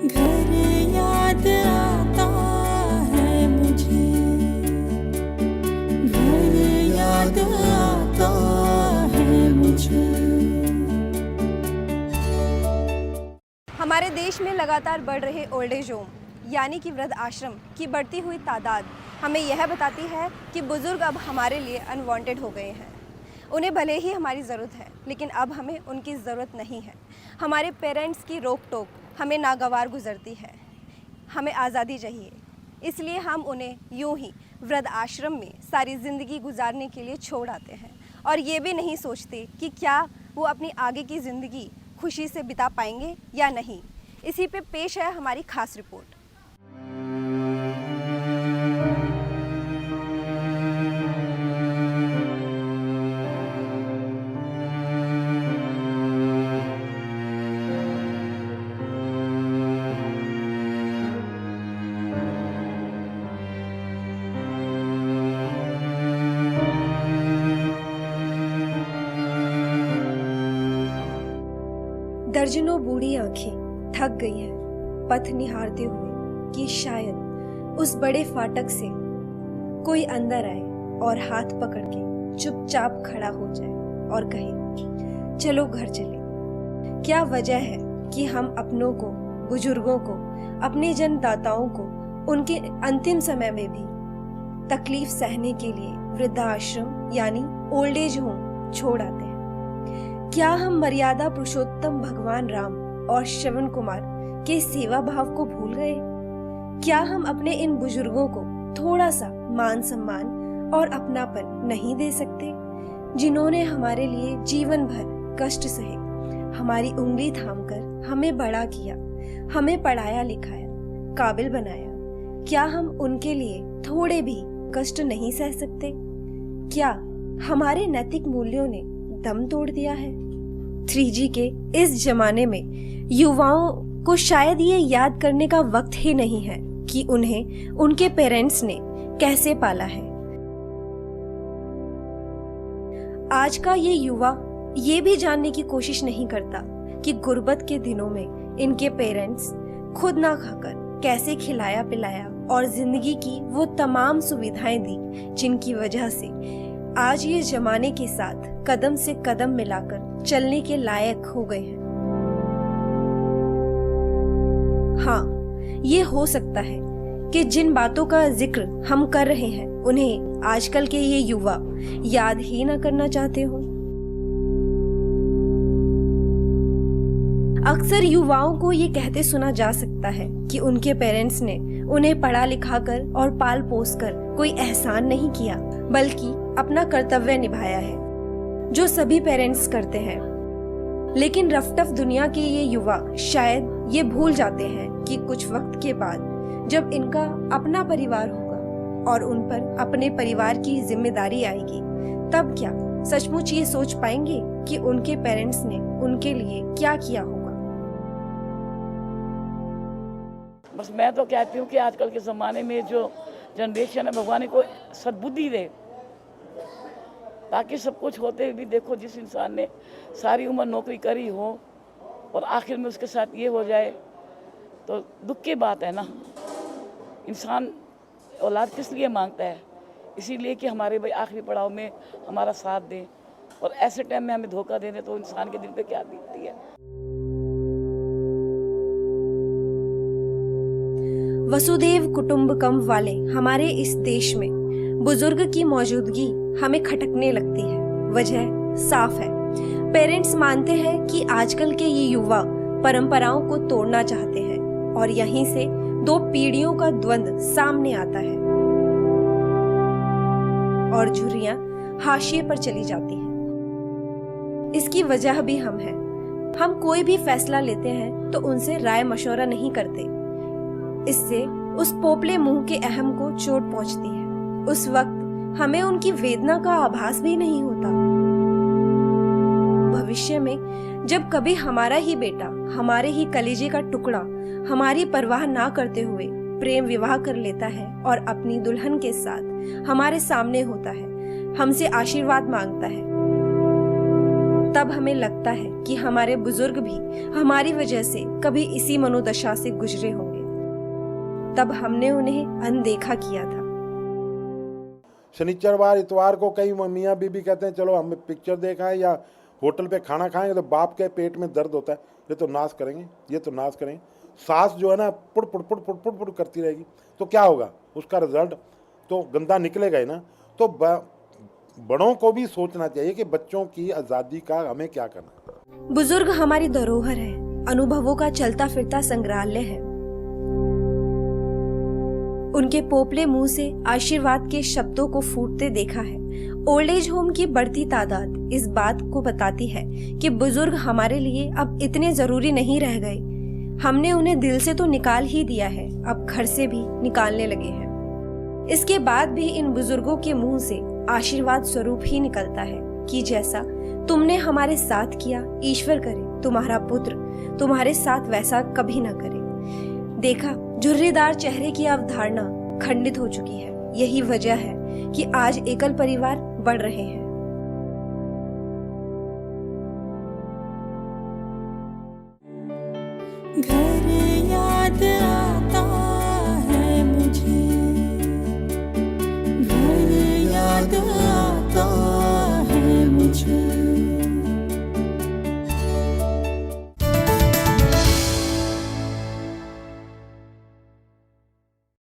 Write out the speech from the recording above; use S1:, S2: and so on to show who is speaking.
S1: घर याद आता है मुझे, घर याद आता है मुझे।
S2: हमारे देश में लगातार बढ़ रहे ओल्ड एज होम यानी कि वृद्ध आश्रम की बढ़ती हुई तादाद हमें यह बताती है कि बुज़ुर्ग अब हमारे लिए अनवांटेड हो गए हैं। उन्हें भले ही हमारी ज़रूरत है, लेकिन अब हमें उनकी ज़रूरत नहीं है। हमारे पेरेंट्स की रोक टोक हमें नागवार गुजरती है। हमें आज़ादी चाहिए, इसलिए हम उन्हें यूं ही वृद्ध आश्रम में सारी ज़िंदगी गुजारने के लिए छोड़ आते हैं और ये भी नहीं सोचते कि क्या वो अपनी आगे की ज़िंदगी खुशी से बिता पाएंगे या नहीं। इसी पे पेश है हमारी खास रिपोर्ट। दर्जनों बूढ़ी आंखें थक गई हैं पथ निहारते हुए कि शायद उस बड़े फाटक से कोई अंदर आए और हाथ पकड़ के चुपचाप खड़ा हो जाए और कहे, चलो घर चले। क्या वजह है कि हम अपनों को, बुजुर्गों को, अपने जन्मदाताओं को उनके अंतिम समय में भी तकलीफ सहने के लिए वृद्धाश्रम यानी ओल्ड एज होम छोड़ आते हैं। क्या हम मर्यादा पुरुषोत्तम भगवान राम और श्रवण कुमार के सेवा भाव को भूल गए? क्या हम अपने इन बुजुर्गों को थोड़ा सा मान सम्मान और अपनापन नहीं दे सकते, जिन्होंने हमारे लिए जीवन भर कष्ट सहे, हमारी उंगली थामकर हमें बड़ा किया, हमें पढ़ाया लिखाया, काबिल बनाया? क्या हम उनके लिए थोड़े भी कष्ट नहीं सह सकते? क्या हमारे नैतिक मूल्यों ने दम तोड़ दिया है? 3G के इस जमाने में युवाओं को शायद ये याद करने का वक्त ही नहीं है कि उन्हें उनके पेरेंट्स ने कैसे पाला है। आज का ये युवा ये भी जानने की कोशिश नहीं करता कि गुर्बत के दिनों में इनके पेरेंट्स खुद ना खाकर कैसे खिलाया पिलाया और जिंदगी की वो तमाम सुविधाएं दी जिनकी वजह से आज ये जमाने के साथ कदम से कदम मिलाकर चलने के लायक हो गए हैं। हाँ, ये हो सकता है कि जिन बातों का जिक्र हम कर रहे हैं उन्हें आजकल के ये युवा याद ही ना करना चाहते हो। अक्सर युवाओं को ये कहते सुना जा सकता है कि उनके पेरेंट्स ने उन्हें पढ़ा लिखा कर और पाल पोस कर कोई एहसान नहीं किया, बल्कि अपना कर्तव्य निभाया है, जो सभी पेरेंट्स करते हैं। लेकिन रफ्टफ दुनिया के ये युवा शायद ये भूल जाते हैं कि कुछ वक्त के बाद जब इनका अपना परिवार होगा और उन पर अपने परिवार की जिम्मेदारी आएगी, तब क्या सचमुच ये सोच पाएंगे कि उनके पेरेंट्स ने उनके लिए क्या किया होगा।
S3: बस मैं तो कहती हूँ कि आजकल के ज़माने में जो जनरेशन है, भगवान को सद्बुद्धि दे, ताकि सब कुछ होते हुए भी देखो जिस इंसान ने सारी उम्र नौकरी करी हो और आखिर में उसके साथ ये हो जाए तो दुख की बात है ना। इंसान औलाद किस लिए मांगता है? इसीलिए कि हमारे भाई आखिरी पड़ाव में हमारा साथ दें, और ऐसे टाइम में हमें धोखा दे दें तो इंसान के दिल पे क्या बीतती है।
S2: वसुधैव कुटुंबकम वाले हमारे इस देश में बुजुर्ग की मौजूदगी हमें खटकने लगती है। वजह साफ है, पेरेंट्स मानते हैं कि आजकल के ये युवा परंपराओं को तोड़ना चाहते हैं और यहीं से दो पीढ़ियों का द्वंद्व सामने आता है और झुर्रियां हाशिए पर चली जाती हैं। इसकी वजह भी हम हैं। हम कोई भी फैसला लेते हैं तो उनसे राय मशवरा नहीं करते। इससे उस पोपले मुंह के अहम को चोट पहुंचती है। उस वक्त हमें उनकी वेदना का आभास भी नहीं होता। भविष्य में जब कभी हमारा ही बेटा, हमारे ही कलेजे का टुकड़ा हमारी परवाह ना करते हुए प्रेम विवाह कर लेता है और अपनी दुल्हन के साथ हमारे सामने होता है, हमसे आशीर्वाद मांगता है, तब हमें लगता है कि हमारे बुजुर्ग भी हमारी वजह से कभी इसी मनोदशा से गुजरे होंगे। तब हमने उन्हें अनदेखा किया था।
S4: शनिचरवार इतवार को कई मियाँ बीबी कहते हैं चलो हम पिक्चर देखा है या होटल पे खाना खाएंगे, तो बाप के पेट में दर्द होता है, ये तो नाश करेंगे, ये तो नाश करेंगे। सास जो है ना पुड़ पुड़ पुड़ पुड़ पुड़ पुड़ करती रहेगी, तो क्या होगा, उसका रिजल्ट तो गंदा निकलेगा ही ना। तो बड़ों को भी सोचना चाहिए कि बच्चों की आज़ादी का हमें क्या करना है।
S2: बुजुर्ग हमारी धरोहर है, अनुभवों का चलता फिरता संग्रहालय है। उनके पोपले मुंह से आशीर्वाद के शब्दों को फूटते देखा है। ओल्ड एज होम की बढ़ती तादाद इस बात को बताती है कि बुजुर्ग हमारे लिए अब इतने जरूरी नहीं रह गए। हमने उन्हें दिल से तो निकाल ही दिया है, अब घर से भी निकालने लगे हैं। इसके बाद भी इन बुजुर्गों के मुंह से आशीर्वाद स्वरूप ही निकलता है कि जैसा तुमने हमारे साथ किया, ईश्वर करे तुम्हारा पुत्र तुम्हारे साथ वैसा कभी न करे। देखा, झुर्रीदार चेहरे की अवधारणा खंडित हो चुकी है। यही वजह है कि आज एकल परिवार बढ़ रहे हैं।
S1: घर